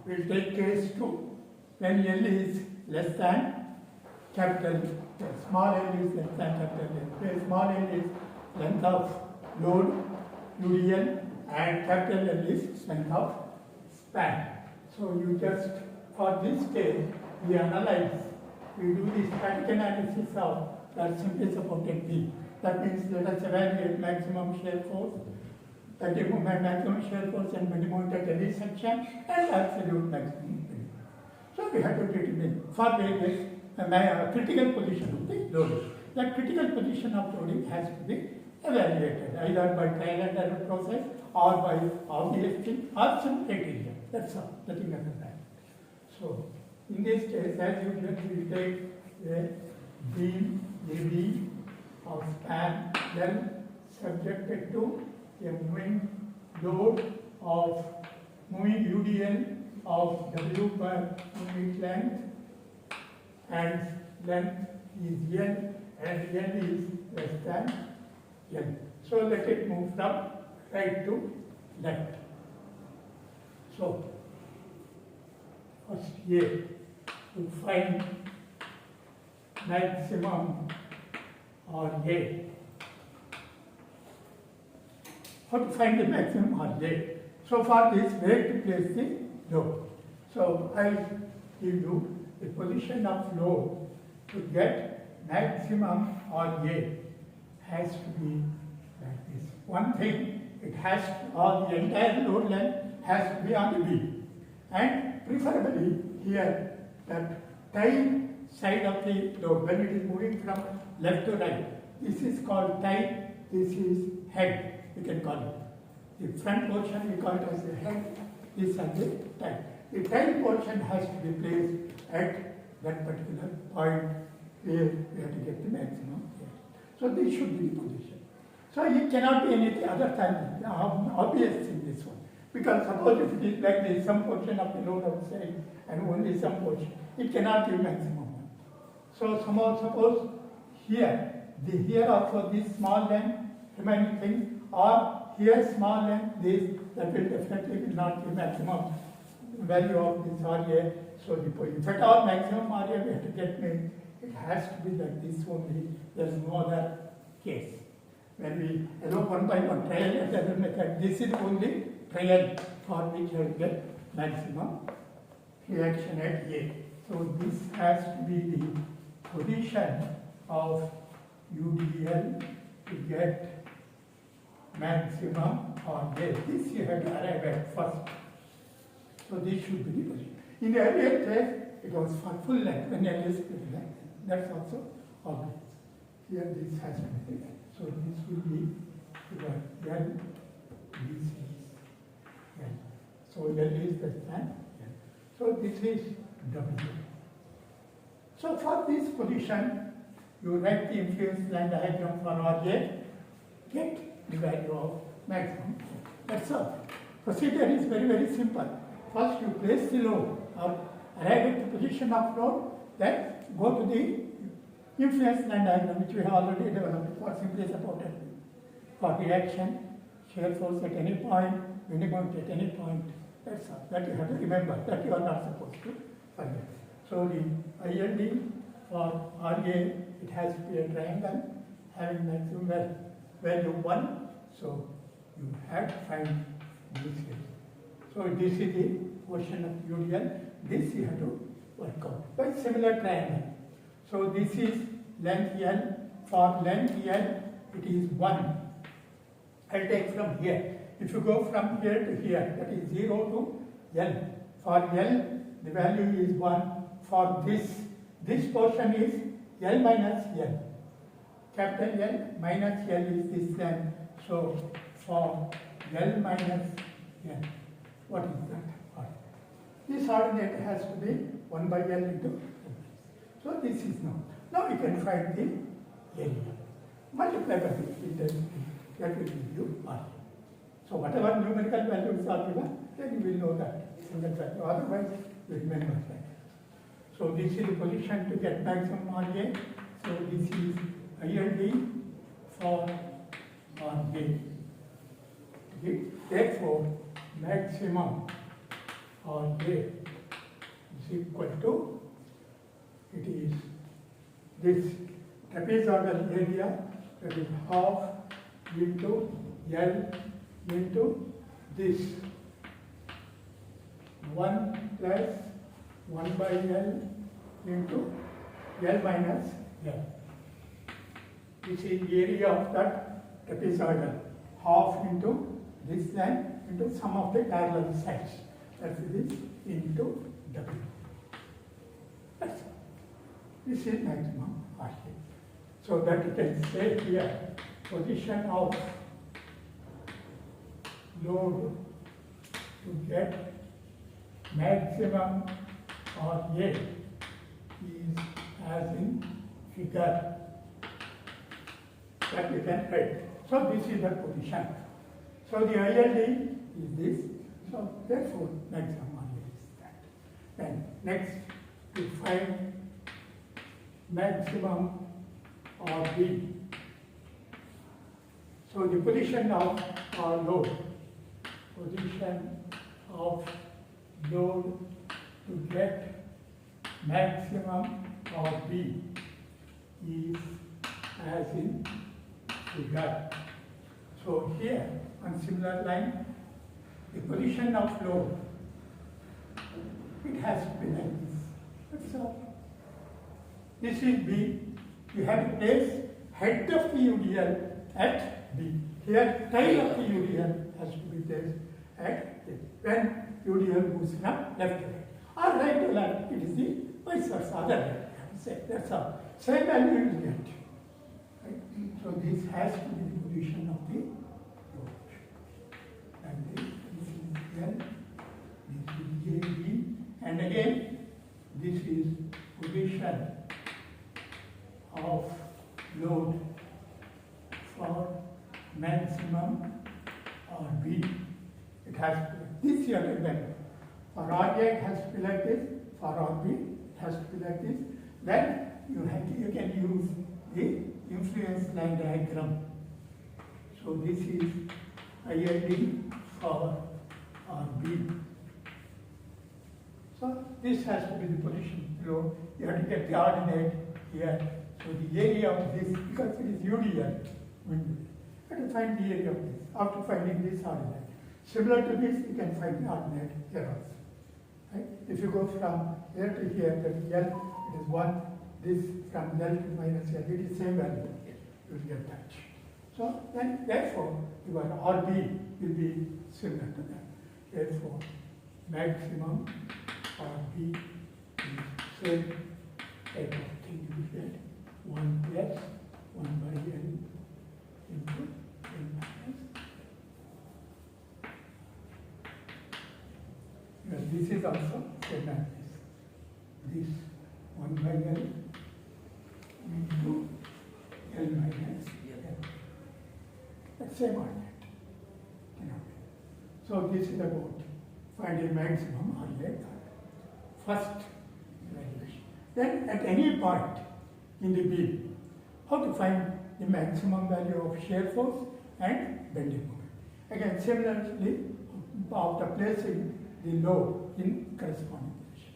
we'll take case 2 when L is less than capital L. Small l is less than capital L. Where small l is length of load, UDL, and capital L is length of span. So you just, for this case, we analyze, we do the static analysis of that simply supported B. That means let us evaluate maximum shear force, maximum shear force and minimum at any section, and absolute maximum. So we have to determine for various critical position of the loading. That critical position of loading has to be evaluated either by trial and error process or by obvious thing or some criteria. That's all, nothing other than that. So in this case, as usual, we will take a beam AB of span L subjected to a moving load of moving UDL of W per unit length, and length is L and L is less than L. So let it move from right to left. So first A, to find maximum or A. How to find the maximum or A? So for this, where to place the load? So I will give you the position of load to get maximum or A has to be like this. One thing, it has to, or the entire load length has to be on the beam, and preferably here that tie side of the load when it is moving from left to right. This is called tie, this is head, we can call it. The front portion we call it as the head, this is the tie. The tie portion has to be placed at that particular point where we have to get the maximum here. So this should be the position. So it cannot be anything other than obvious in this one. Because suppose if it is like this, some portion of the load outside and only some portion, it cannot give maximum one. So suppose here, here also this small length remaining thing, or here small length, this, that will definitely not give maximum value of this RA. So if at all maximum RA we have to get made, it has to be like this only, there is no other case. When we allow one by one trial and error method, this is only trial for which I will get maximum reaction at A. So this has to be the position of UDL to get maximum or A. This you have to arrive at first. So this should be the position. In the earlier case, it was for full length, when L is pretty length. That's also obvious. Here this has to be the length. So this will be L, this is L. So L is less than L. So this is W. So for this position, you write the influence line diagram for RJ, get the value of maximum. That's all. Procedure is very, very simple. First you place the load or arrive at the position of load, then go to the influence line diagram which we have already developed for simply supported for reaction, shear force at any point, minimum at any point. That's all. That you have to remember, that you are not supposed to forget. So the ILD for RA, it has to be a triangle having maximum value 1. So you have to find this here. So this is the portion of UDL. This you have to work out by similar triangle. So this is length L. For length L, it is 1. I'll take from here. If you go from here to here, that is 0 to L. For L, the value is 1. For this portion is L minus L. Capital L minus L is this length. So for L minus L, what is that? This ordinate has to be 1 by L into L. So this is now. Now we can find the area. Multiply by the intensity. That will give you R. So whatever numerical values are given, then you will know that single value. Otherwise, you remember that. So this is the position to get maximum RA. So this is ILD for RA. Therefore, maximum or A is equal to, it is this trapezoidal area, that is half into L into this 1 plus 1 by L into L minus L. This is the area of that trapezoidal, half into this line into sum of the parallel sides. That is into W. That's all. This is maximum RA. So that you can say here, position of load to get maximum RA is as in figure that you can write. So this is the position. So the ILD is this. So therefore maximum RA is that. Then next, to find maximum RB. So the position of our load, position of load to get maximum RB is as in figure. So here on similar line, the position of load, it has to be like this. That's all. This is B. You have to place head of the UDL at B. Here, tail of the UDL has to be placed at A. When UDL moves from left to right. Or right to left, it is the vice versa, other way, you have to say. That's all. Same value you will get. Right? So this has to be the position of the load. And this is L, this is JB, and again, this is position of load for maximum RB. It has to be this here again. For RA it has to be like this, for RB it has to be like this. Then you can use the influence line diagram. So this is ILD for RB. So this has to be the position below. You have to get the ordinate here. So the area of this, because it is UDL, you have to find the area of this. After finding this ordinate. Similar to this, you can find the ordinate here also. Right? If you go from here to here, that is L, it is 1. This from L to minus L, it is same value. You will get that. So then, therefore, your RB will be similar to that. Therefore, maximum RB is same type of thing you will get. 1 plus 1 by L into L minus. Yes, this is also same as this. This 1 by L into L minus L. That's same ordinate. So this is about finding maximum ordinate first evaluation. Then at any point in the beam, how to find the maximum value of shear force and bending moment. Again, similarly, after placing the load in corresponding position.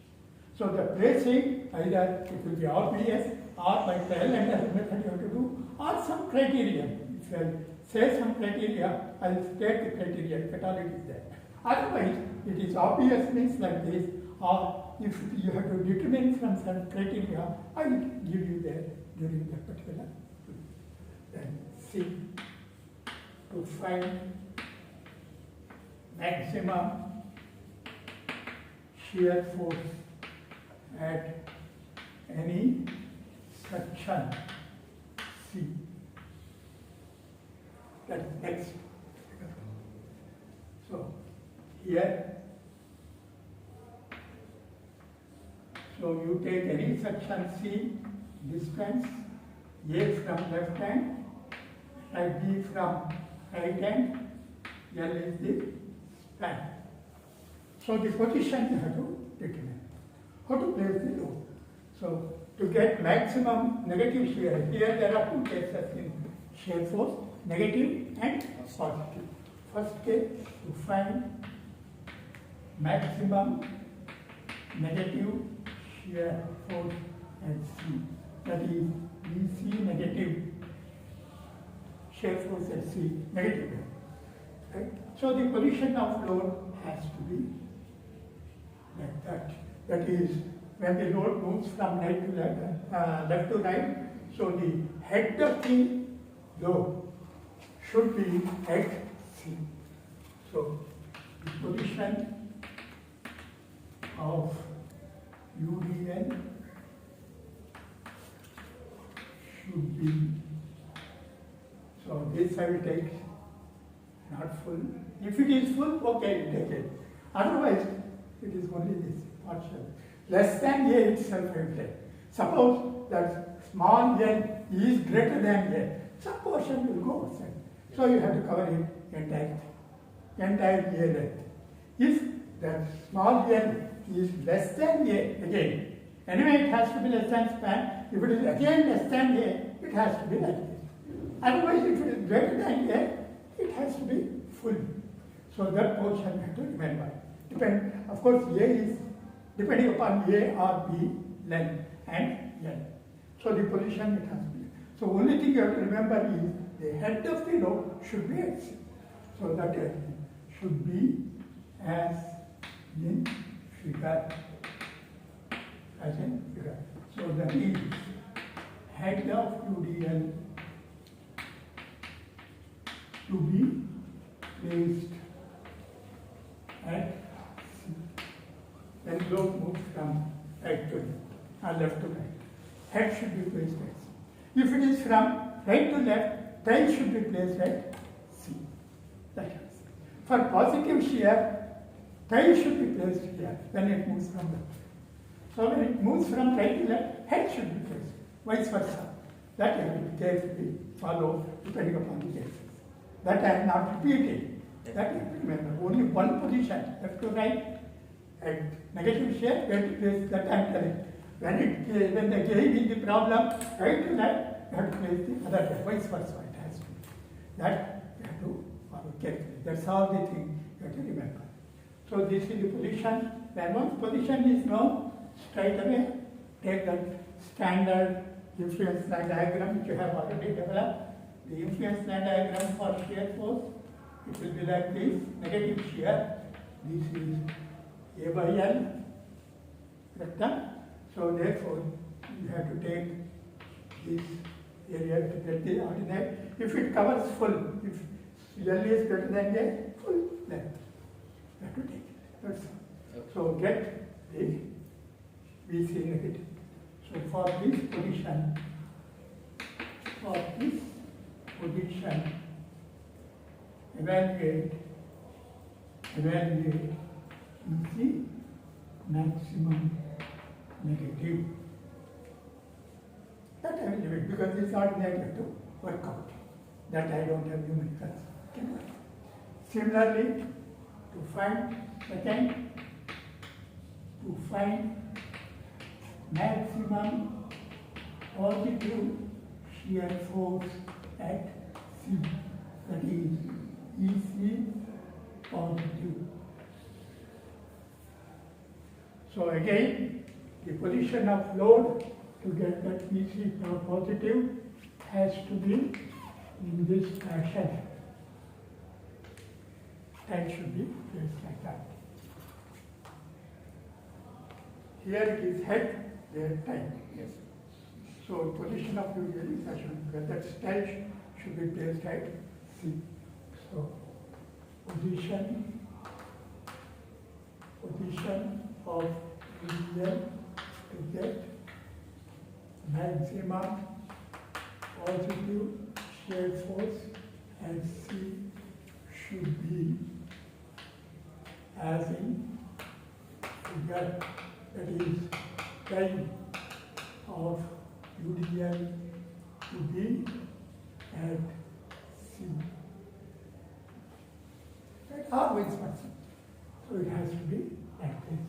So the placing, either it will be RBS or by trial and error method you have to do, or some criteria. If I say some criteria, I will state the criteria if at all it is there. Otherwise, it is obvious means like this, or if you have to determine from some criteria, I will give you there during that particular. Then C, to find maximum shear force at any section C. That is next. So here, so you take any section C, distance A from left hand, right B from right hand, L is the span. So the position you have to determine. How to place the load. So to get maximum negative shear, here there are two cases in shear force, negative and positive. First case, to find maximum negative shear force at C. That is BC negative shear force at C negative. Right? So the position of load has to be like that. That is, when the load moves from right to left to right, so the head of the load should be at C. So the position of UDL should be, so this I will take not full. If it is full, okay, you take it. Otherwise, it is only this partial. Less than A itself I will take. Suppose that small n is greater than A, some portion will go outside. So you have to cover it entire A length. If that small n is less than A, again, anyway it has to be less than span. If it is again less than A, it has to be like this. Otherwise, if it is greater than A, it has to be full. So that portion you have to remember. Of course, A is depending upon A or B length and N. So the position it has to be. So only thing you have to remember is the head of the load should be at C. So that should be as in figure. As in figure. So that is head of UDL to be placed at C. Then load moves from right to left or left to right. Head should be placed at C. If it is from right to left, tail should be placed at C. That is. For positive shear, tail should be placed here when it moves from left. So when it moves from right to left, head should be placed, vice versa. That you have to carefully follow depending upon the cases. That I am not repeating. That you have to remember. Only one position, left to right, and negative shear, where to place that I am telling. When they gave me the problem, right to left, you have to place the other way, vice versa it has to be. That you have to follow carefully. That's all the thing you have to remember. So this is the position. When once position is known, straight away take that standard influence line diagram which you have already developed. The influence line diagram for shear force, it will be like this, negative shear. This is A by L, correct? So therefore, you have to take this area to get the ordinate. If it covers full, if L is greater than A, full length. You have to take it. That's all. So get the BC negative. So for this position, evaluate BC maximum negative. That I will leave it because it's ordinary to work out. That I don't have numericals. Similarly, to find maximum positive shear force at C, that is EC positive. So again, the position of load to get that EC positive has to be in this fashion. That should be placed like that. Here it is head, there tail. Yes. So position of UDL is fashion because that stage should be placed at C. So position of UDL to get maximum positive shear force at C should be as in figure, that is tail of UDL to be at C. Right? Always versa. So it has to be like this.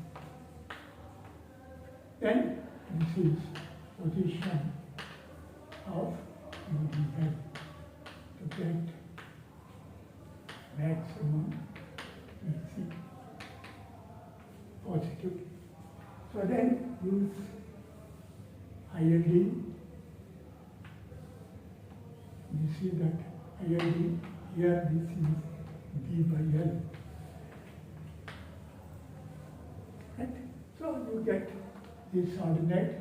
Then this is position of UDL to get maximum BC. you see that ILD, here this is B by L. Right? So you get this ordinate,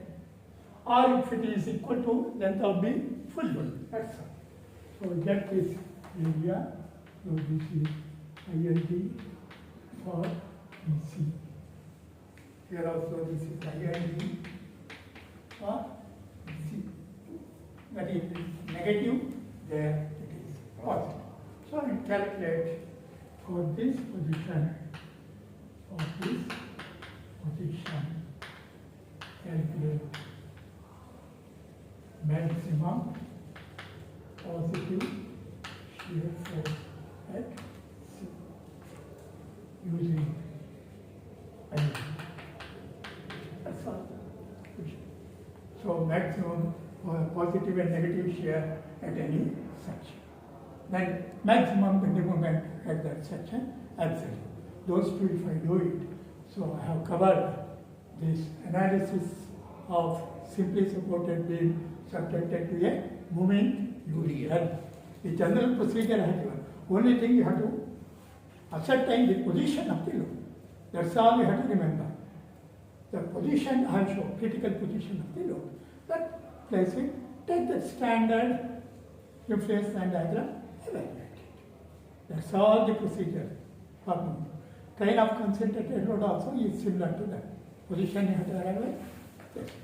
or if it is equal to length of the full load, that's all. So we get this area, so this is ILD for BC. Here also this is ILD for BC. That is negative, there it is positive. So I calculate for this position, calculate maximum positive shear force at C using ILD. That's all. So maximum positive and negative shear at any section. Then maximum bending moment at that section, absolute. Those two if I do it. So I have covered this analysis of simply supported beam subjected to a moving UDL. The general procedure I have given. Only thing you have to ascertain the position of the load. That's all you have to remember. The position I have shown, critical position of the load. That place it, take the standard reference line diagram, evaluate it. That's all the procedure for moving. Train of concentrated load also is similar to that. Position you have to arrive at. That's it.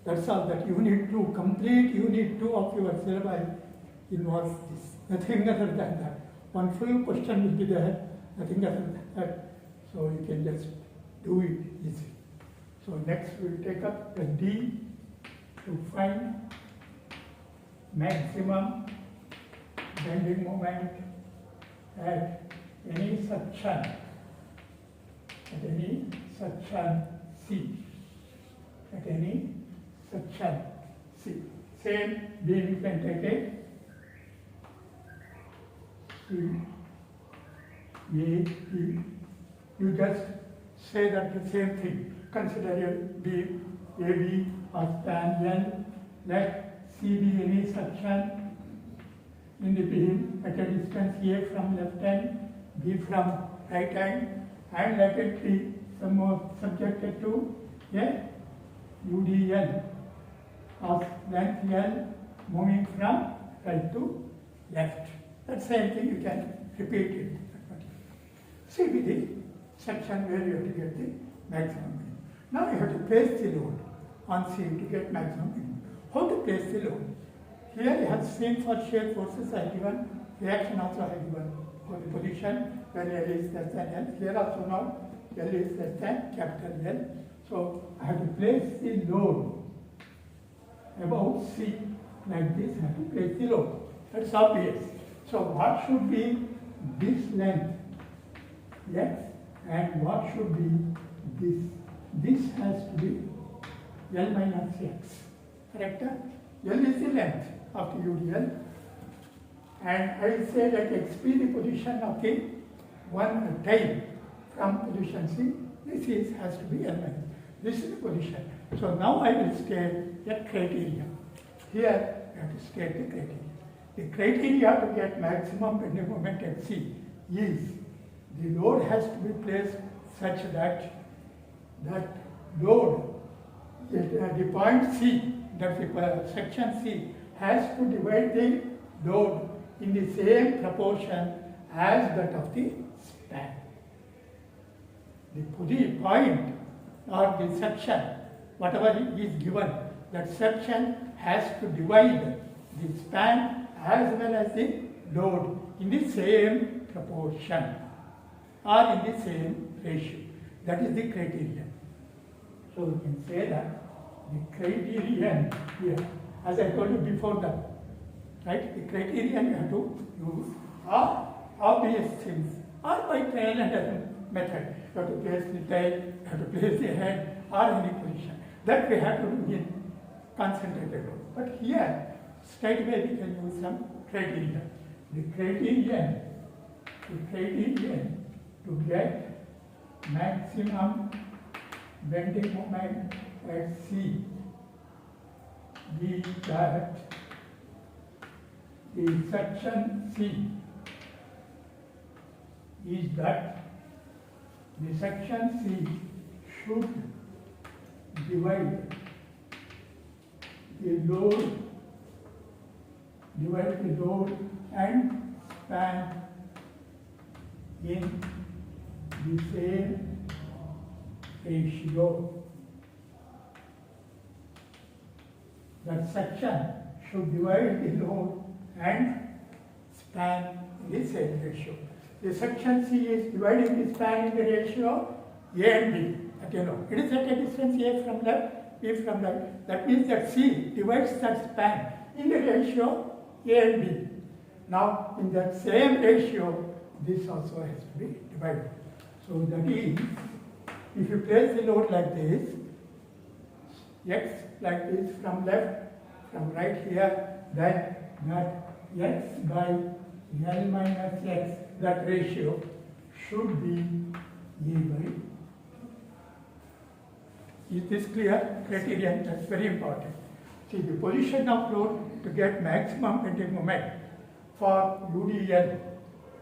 That's all that unit 2, complete unit 2 of your syllabi involves this. Nothing other than that. One full question will be there, nothing other than that. So you can just do it easily. So next we will take up the D to find maximum bending moment at any section. At any section C. At any section C. Same beam you can take it. C, A, B. You just say that the same thing. Consider a beam AB or span L. Let C be any section in the beam at a distance A from left hand, B from right hand, and let it be subjected to a UDL of length L moving from right to left. That same thing you can repeat it. C be the section where you have to get the maximum minimum. Now you have to place the load on C to get maximum minimum. How to place the load? Here you have seen for shear forces I have given, reaction also I have given for the position when L is less than L. Here also now L is less than capital L. So I have to place the load above C like this. I have to place the load. That's obvious. So what should be this length? X, and what should be this? This has to be L minus X. Correct? L is the length of the UDL. And I will say that XP the position of the one tail from position C. This has to be L minus. This is the position. So now I will state the criteria. Here I have to state the criteria. The criteria to get maximum bending moment at C is the load has to be placed such that that load, the point C, that the section C, has to divide the load in the same proportion as that of the span. The point or the section, whatever is given, that section has to divide the span as well as the load in the same proportion or in the same ratio. That is the criterion. So we can say that the criterion here, as I told you before that, right? The criterion you have to use are obvious things or by trial and error method. You have to place the tail, you have to place the head or any position. That we have to do in concentrated load. But here, straight away we can use some criteria. The criterion to get maximum bending moment at C be that the section C is that the section C should divide the load and span in the same ratio. That section should divide the load and span in the same ratio. The section C is dividing the span in the ratio A and B. That you know. It is at a distance A from left, B from right. That means that C divides that span in the ratio A and B. Now, in that same ratio, this also has to be divided. So that is, if you place the load like this, x like this from left, from right here, then that x by L minus x, that ratio should be A by. Is this clear? Criterion, that's very important. See, the position of load to get maximum bending moment for UDL,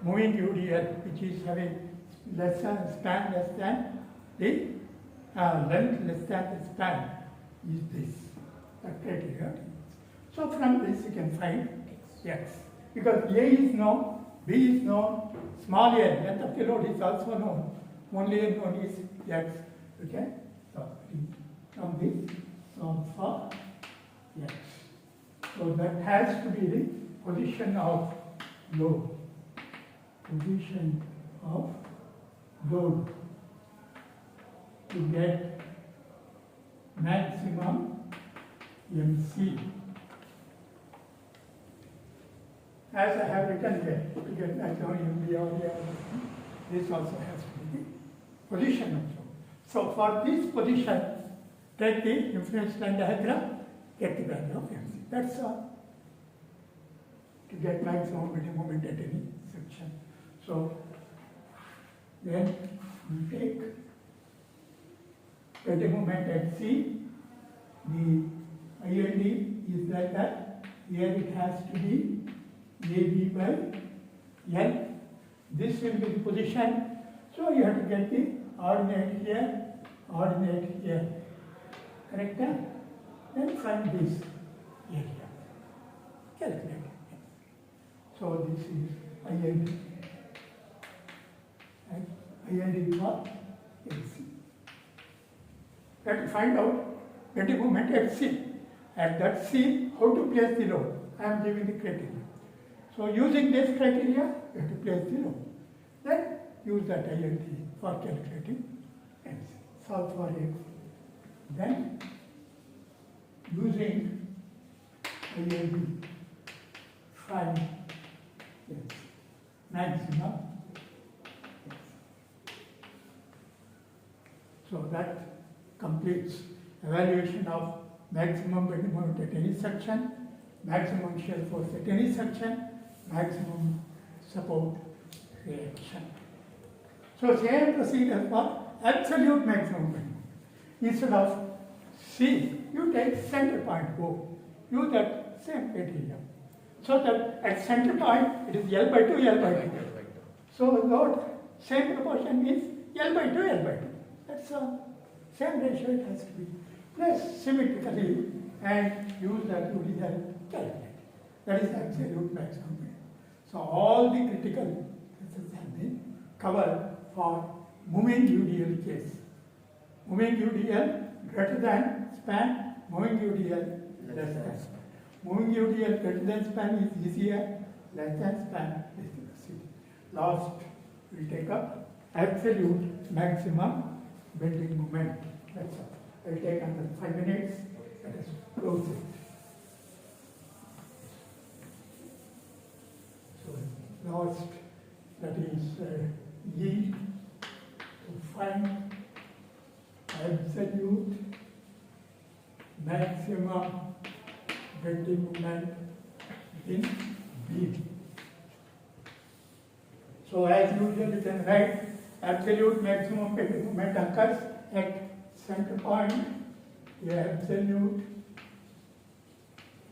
moving UDL, which is having span less than the length less than the span, is this. That criteria. So from this you can find x. Because A is known, B is known, small a, length of the load is also known. Only a known is x. Okay? So from this, solve for x. So that has to be the position of load. Position of load to get maximum MC. As I have written here, to get maximum MC or this also has to be the position of load. So for this position, take the influence line diagram, get the value of MC. That's all. To get maximum bending moment at any section. So then we take bending moment at C. The ILD is like that. Here it has to be AB by L. This will be the position. So you have to get the ordinate here, ordinate here. Correct? Then find this area. Calculate. So this is ILD. And ILD for AC. We have to find out bending moment at C. At that C, how to place the load? I am giving the criteria. So using this criteria, you have to place the load. Then use that ILD for calculating MC. Solve for X. Then using ILD, find maximum. So that completes evaluation of maximum bending moment at any section, maximum shear force at any section, maximum support reaction. So same procedure for absolute maximum bending moment. Instead of C, you take center point O. Use that same criteria. So that at center point, it is L by 2, L by 2. So load, same proportion means L by 2, L by 2. That's the same ratio it has to be. Place symmetrically and use that UDL calculate. That is absolute maximum bending. So all the critical cases have been covered for moving UDL case. Moving UDL greater than span, moving UDL less than span. Moving UDL greater than span is easier, less than span is easier. Last, we will take up absolute maximum bending moment. That's all. I will take another 5 minutes. Let us close it. So last, that is yield to find absolute maximum bending moment in B. So as usual, you can write absolute maximum bending moment occurs at center point. The absolute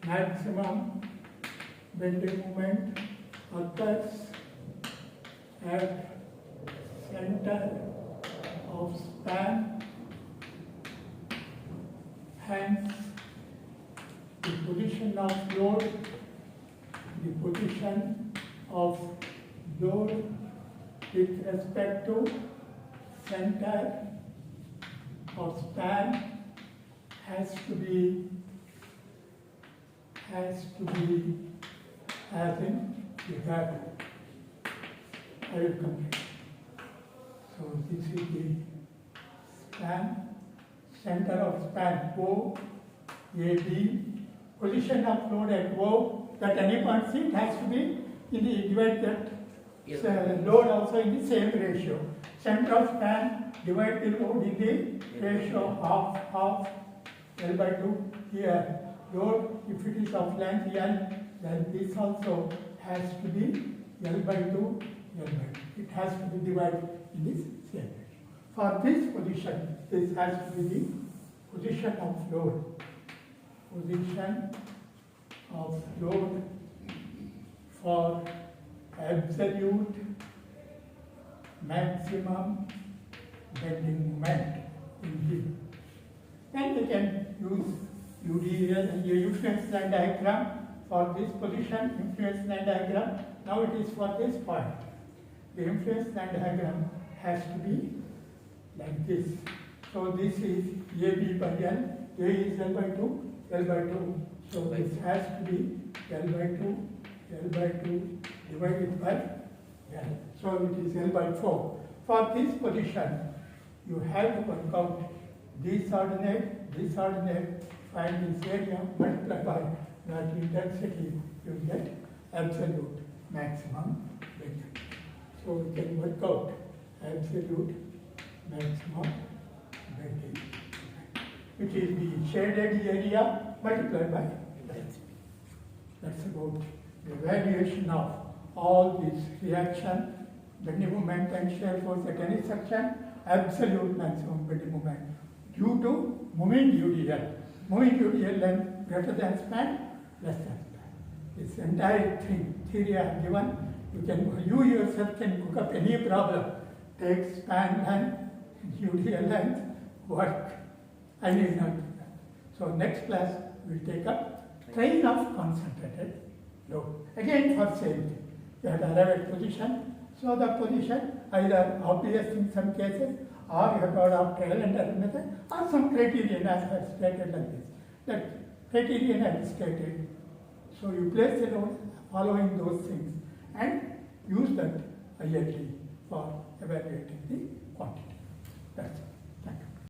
maximum bending moment occurs at center of span, hence the position of load with respect to center of span has to be as in figure. I will complete. So this is the span, center of span O, A, B, position of load at O, that any point C, it has to be in the divide that load also in the same ratio. Center of span, divide the load in the ratio of half L by 2 here. Load, if it is of length L, then this also has to be L by 2, L by 2. It has to be divided in this same ratio. For this position, this has to be the position of load. Position of load for absolute maximum bending moment in G. And we can use UDL and influence line diagram for this position, influence line diagram. Now it is for this point. The influence line diagram has to be like this. So this is AB by L, A is L by 2, L by 2. So this has to be L by 2, L by 2 divided by L. So it is L by 4. For this position, you have to work out this ordinate, find this area, multiply by that intensity, you get absolute maximum bending. So we can work out absolute maximum bending, which is the shaded area multiplied by density. That's about the evaluation of all this reaction, bending moment and shear force at any section, absolute maximum bending moment due to moving UDL. Moving UDL length greater than span, less than span. This entire theory I have given, you yourself can cook up any problem. Take span length, UDL length, work. I need not do that. So next class we will take up train of concentrated load. Again for same thing. You have to arrive at position. So the position either obvious in some cases, or you have to adopt trial and error method, or some criterion as I have stated like this. That criterion I have stated. So you place the load following those things and use that ILD for evaluating the quantity. That's it.